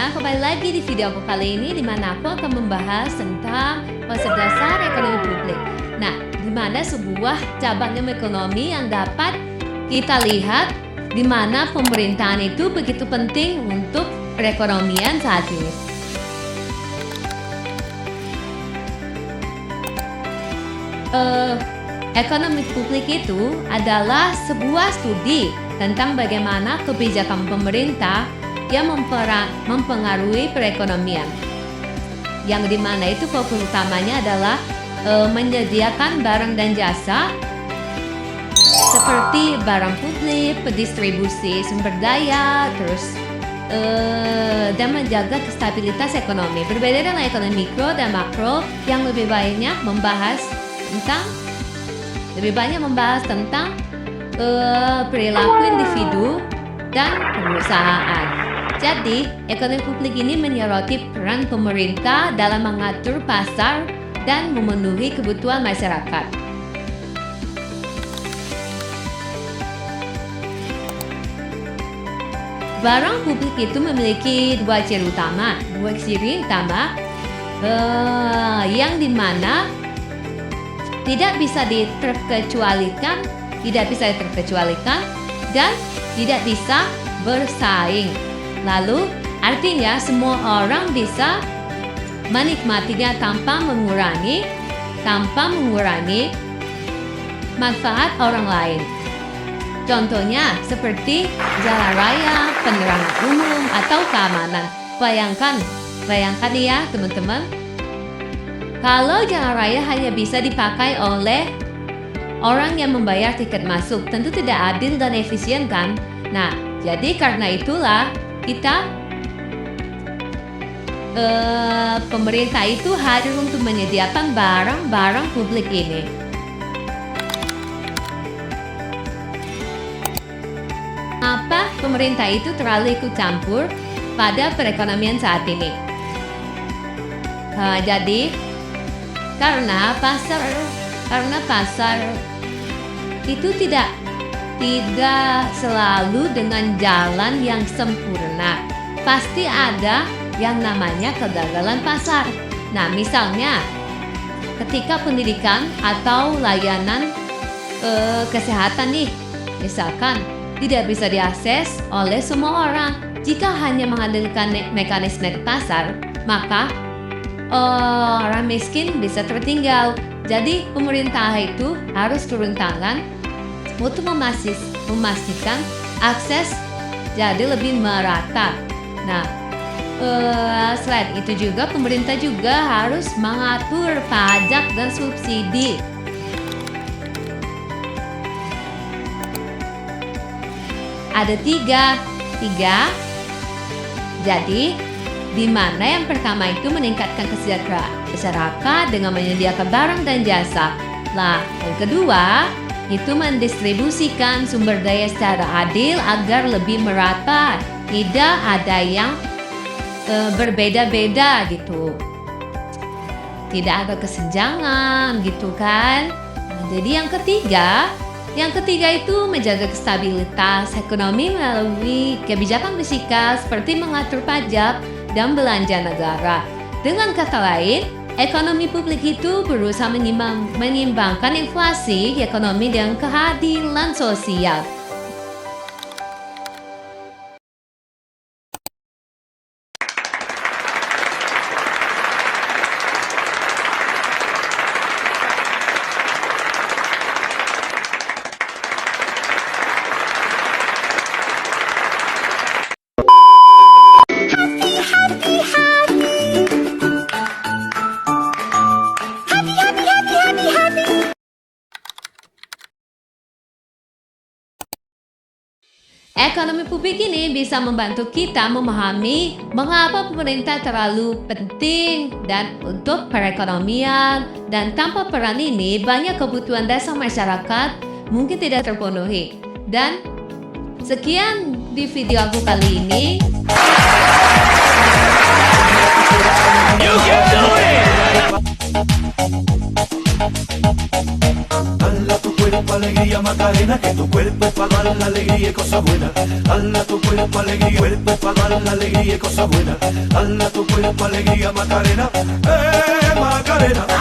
semuanya, kembali lagi di video aku kali ini di mana aku akan membahas tentang konsep dasar ekonomi publik. Nah, di mana sebuah cabang ilmu ekonomi yang dapat kita lihat di mana pemerintahan itu begitu penting untuk perekonomian saat ini. Ekonomi publik itu adalah sebuah studi tentang bagaimana kebijakan pemerintah yang mempengaruhi perekonomian, yang dimana itu fokus utamanya adalah menyediakan barang dan jasa seperti barang publik, pendistribusi sumber daya, terus dan menjaga stabilitas ekonomi. Berbeda dengan ekonomi mikro dan makro yang lebih banyak membahas tentang perilaku individu dan perusahaan. Jadi, ekonomi publik ini menyoroti peran pemerintah dalam mengatur pasar dan memenuhi kebutuhan masyarakat. Barang publik itu memiliki dua ciri utama, yang dimana tidak bisa terkecualikan dan tidak bisa bersaing. Lalu, artinya semua orang bisa menikmatinya tanpa mengurangi manfaat orang lain. Contohnya seperti jalan raya, penerangan umum, atau keamanan. Bayangkan ya teman-teman, kalau jalan raya hanya bisa dipakai oleh orang yang membayar tiket masuk, tentu tidak adil dan efisien kan? Nah, jadi karena itulah pemerintah itu hadir untuk menyediakan barang-barang publik ini. Apa pemerintah itu terlalu ikut campur pada perekonomian saat ini? Jadi karena pasar itu tidak selalu dengan jalan yang sempurna. Pasti ada yang namanya kegagalan pasar. Nah, misalnya ketika pendidikan atau layanan kesehatan misalkan tidak bisa diakses oleh semua orang. Jika hanya mengandalkan mekanisme pasar, maka orang miskin bisa tertinggal. Jadi pemerintah itu harus turun tangan untuk memastikan akses jadi lebih merata. Nah, selain itu juga pemerintah juga harus mengatur pajak dan subsidi. Ada tiga. Jadi, di mana yang pertama itu meningkatkan kesejahteraan masyarakat dengan menyediakan barang dan jasa. Nah, yang kedua itu mendistribusikan sumber daya secara adil agar lebih merata, tidak ada yang berbeda-beda gitu, tidak ada kesenjangan gitu kan. Nah, jadi yang ketiga itu menjaga stabilitas ekonomi melalui kebijakan fiskal seperti mengatur pajak dan belanja negara. Dengan kata lain, ekonomi publik itu berusaha menyimbangkan inflasi ekonomi dan keadilan sosial. Ekonomi publik ini bisa membantu kita memahami mengapa pemerintah terlalu penting dan untuk perekonomian, dan tanpa peran ini banyak kebutuhan dasar masyarakat mungkin tidak terpenuhi. Dan sekian di video aku kali ini. You can do it! cuerpo alegría Macarena, que tu cuerpo es para dar la alegría y cosas buenas. Dala tu cuerpo alegría, cuerpo es para dar la alegría y cosas buenas. Dala tu cuerpo alegría Macarena, Macarena.